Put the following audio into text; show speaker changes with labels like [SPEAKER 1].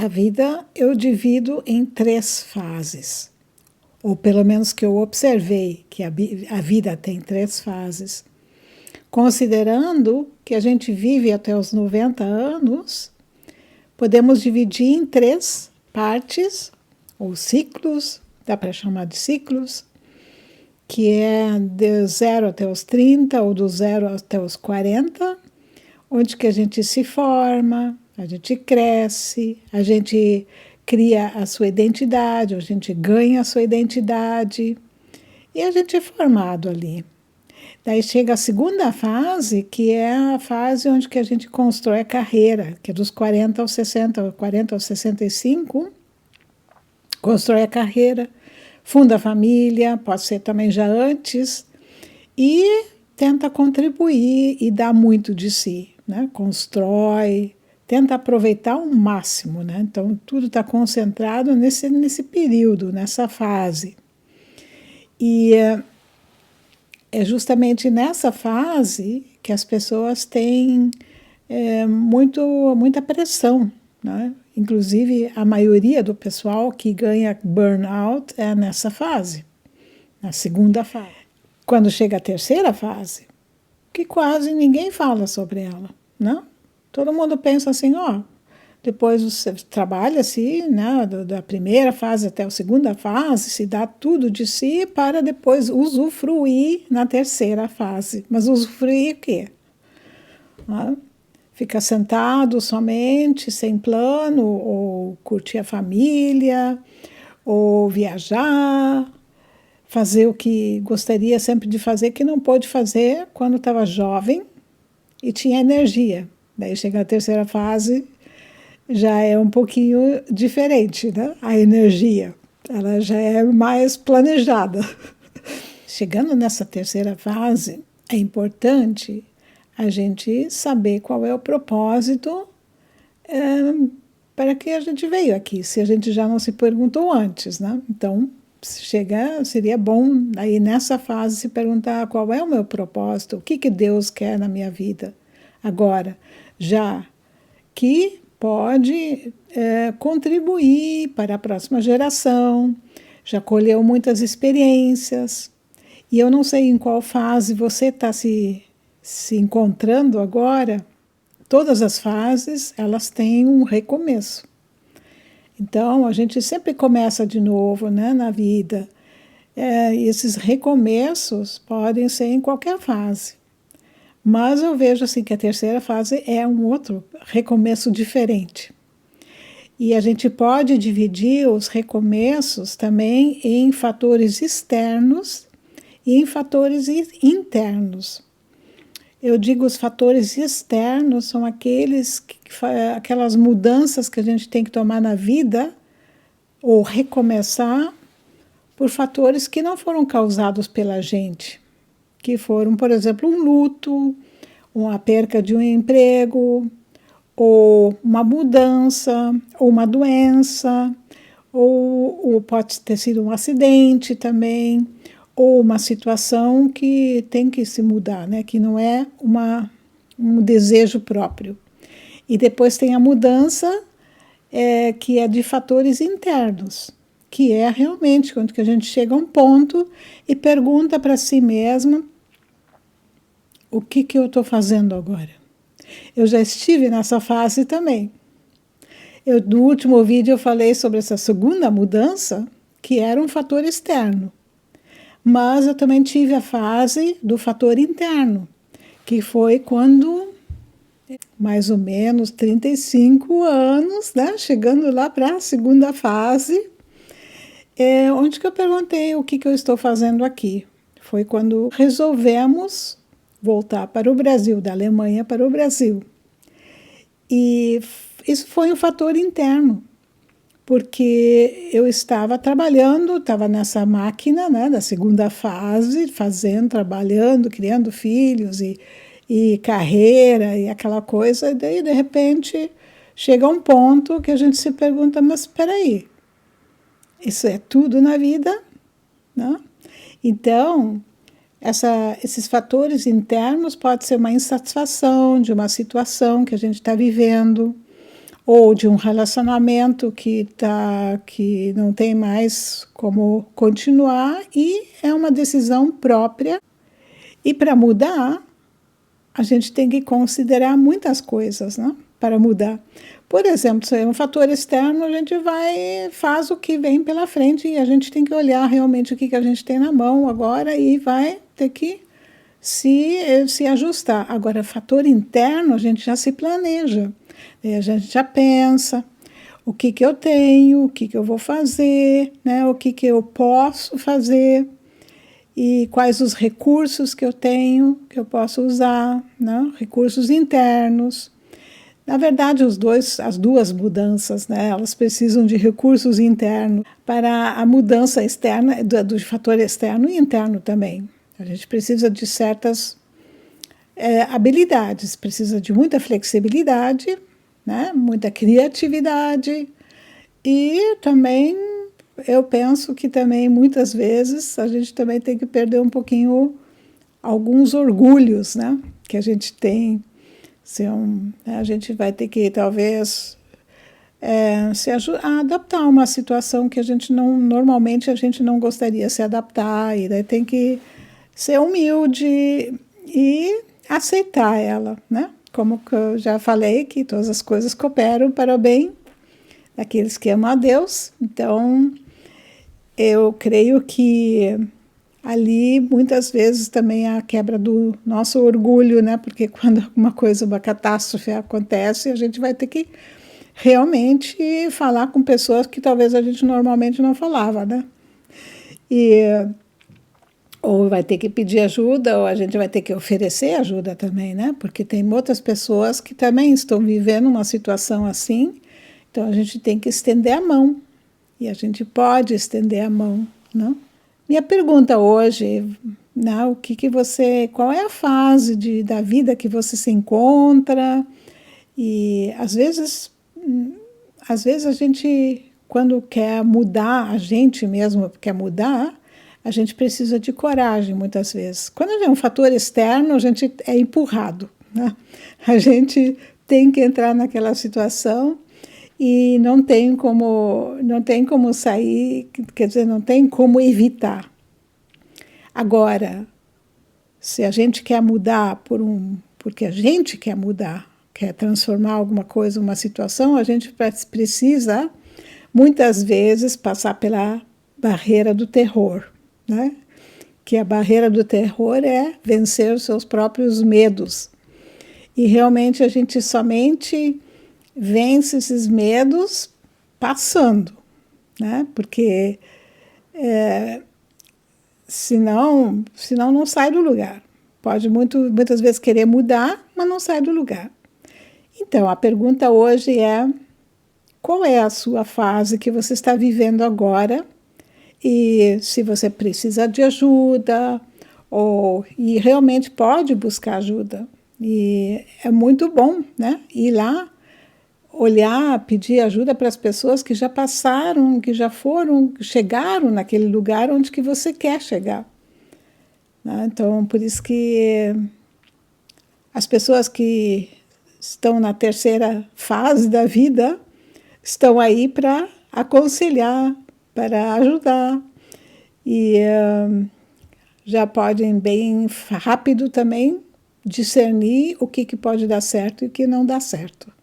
[SPEAKER 1] A vida eu divido em 3 fases, ou pelo menos que eu observei que a vida tem 3 fases. Considerando que a gente vive até os 90 anos, podemos dividir em 3 partes, ou ciclos, dá para chamar de ciclos, que é de 0 até os 30, ou do 0 até os 40, onde que a gente se forma, a gente cresce, a gente cria a sua identidade, a gente ganha a sua identidade e a gente é formado ali. Daí chega a segunda fase, que é a fase onde que a gente constrói a carreira, que é dos 40 aos 60, 40 aos 65, constrói a carreira, funda a família, pode ser também já antes, e tenta contribuir e dar muito de si, né? Constrói, tenta aproveitar o máximo, né? Então, tudo está concentrado nesse período, nessa fase. E é justamente nessa fase que as pessoas têm muita pressão, né? Inclusive, a maioria do pessoal que ganha burnout é nessa fase, na segunda fase. Quando chega a terceira fase, que quase ninguém fala sobre ela, né? Todo mundo pensa assim, depois você trabalha-se, né, da primeira fase até a segunda fase, se dá tudo de si para depois usufruir na terceira fase. Mas usufruir o quê? Fica sentado somente, sem plano, ou curtir a família, ou viajar, fazer o que gostaria sempre de fazer, que não pôde fazer quando estava jovem e tinha energia. Daí chega a terceira fase, já é um pouquinho diferente, né? A energia, ela já é mais planejada. Chegando nessa terceira fase, é importante a gente saber qual é o propósito para que a gente veio aqui, se a gente já não se perguntou antes, né? Então, seria bom aí nessa fase se perguntar qual é o meu propósito, o que Deus quer na minha vida agora, já que pode contribuir para a próxima geração, já colheu muitas experiências, e eu não sei em qual fase você está se encontrando agora. Todas as fases, elas têm um recomeço. Então, a gente sempre começa de novo, né, na vida. E esses recomeços podem ser em qualquer fase. Mas eu vejo assim que a terceira fase é um outro recomeço diferente. E a gente pode dividir os recomeços também em fatores externos e em fatores internos. Eu digo os fatores externos são aquelas mudanças que a gente tem que tomar na vida ou recomeçar por fatores que não foram causados pela gente, que foram, por exemplo, um luto, uma perca de um emprego, ou uma mudança, ou uma doença, ou pode ter sido um acidente também, ou uma situação que tem que se mudar, né? Que não é um desejo próprio. E depois tem a mudança, que é de fatores internos, que é realmente quando que a gente chega a um ponto e pergunta para si mesma o que eu estou fazendo agora. Eu já estive nessa fase também. No último vídeo eu falei sobre essa segunda mudança, que era um fator externo. Mas eu também tive a fase do fator interno, que foi quando, mais ou menos 35 anos, né, chegando lá para a segunda fase, onde que eu perguntei o que eu estou fazendo aqui. Foi quando resolvemos voltar para o Brasil, da Alemanha para o Brasil. E isso foi um fator interno, porque eu estava trabalhando, estava nessa máquina, né, da segunda fase, trabalhando, criando filhos e carreira e aquela coisa, e daí, de repente, chega um ponto que a gente se pergunta, mas espera aí, isso é tudo na vida, né? Então, esses fatores internos podem ser uma insatisfação de uma situação que a gente está vivendo, ou de um relacionamento que não tem mais como continuar, e é uma decisão própria. E para mudar, a gente tem que considerar muitas coisas, né? Para mudar. Por exemplo, se é um fator externo, a gente faz o que vem pela frente, e a gente tem que olhar realmente o que a gente tem na mão agora e vai ter que se ajustar. Agora, fator interno, a gente já se planeja, a gente já pensa o que eu tenho, o que eu vou fazer, né? O que eu posso fazer e quais os recursos que eu tenho, que eu posso usar, né? Recursos internos. Na verdade, as duas mudanças, né, elas precisam de recursos internos para a mudança externa, do fator externo e interno também. A gente precisa de certas habilidades, precisa de muita flexibilidade, né, muita criatividade, e também eu penso que também muitas vezes a gente também tem que perder um pouquinho alguns orgulhos, né, que a gente tem. A gente vai ter que, talvez, adaptar a uma situação que normalmente a gente não gostaria de se adaptar, e daí tem que ser humilde e aceitar ela, né? Como que eu já falei, que todas as coisas cooperam para o bem daqueles que amam a Deus. Então, eu creio que ali, muitas vezes, também a quebra do nosso orgulho, né? Porque quando uma catástrofe acontece, a gente vai ter que realmente falar com pessoas que talvez a gente normalmente não falava, né? Ou vai ter que pedir ajuda, ou a gente vai ter que oferecer ajuda também, né? Porque tem outras pessoas que também estão vivendo uma situação assim, então a gente tem que estender a mão, e a gente pode estender a mão, não? Minha pergunta hoje, né, qual é a fase da vida que você se encontra? E às vezes a gente, quando quer mudar, a gente mesmo quer mudar, a gente precisa de coragem muitas vezes. Quando é um fator externo, a gente é empurrado, né? A gente tem que entrar naquela situação e não tem como sair, quer dizer, não tem como evitar. Agora, se a gente quer mudar porque a gente quer mudar, quer transformar alguma coisa, uma situação, a gente precisa, muitas vezes, passar pela barreira do terror, né? Que a barreira do terror é vencer os seus próprios medos. E realmente a gente somente vence esses medos passando, né? Porque senão não sai do lugar. Pode muitas vezes querer mudar, mas não sai do lugar. Então, a pergunta hoje é: qual é a sua fase que você está vivendo agora? E se você precisa de ajuda, e realmente pode buscar ajuda. E é muito bom, né? Ir lá, olhar, pedir ajuda para as pessoas que já passaram, que já chegaram naquele lugar onde que você quer chegar, né? Então, por isso que as pessoas que estão na terceira fase da vida estão aí para aconselhar, para ajudar, e já podem bem rápido também discernir o que pode dar certo e o que não dá certo.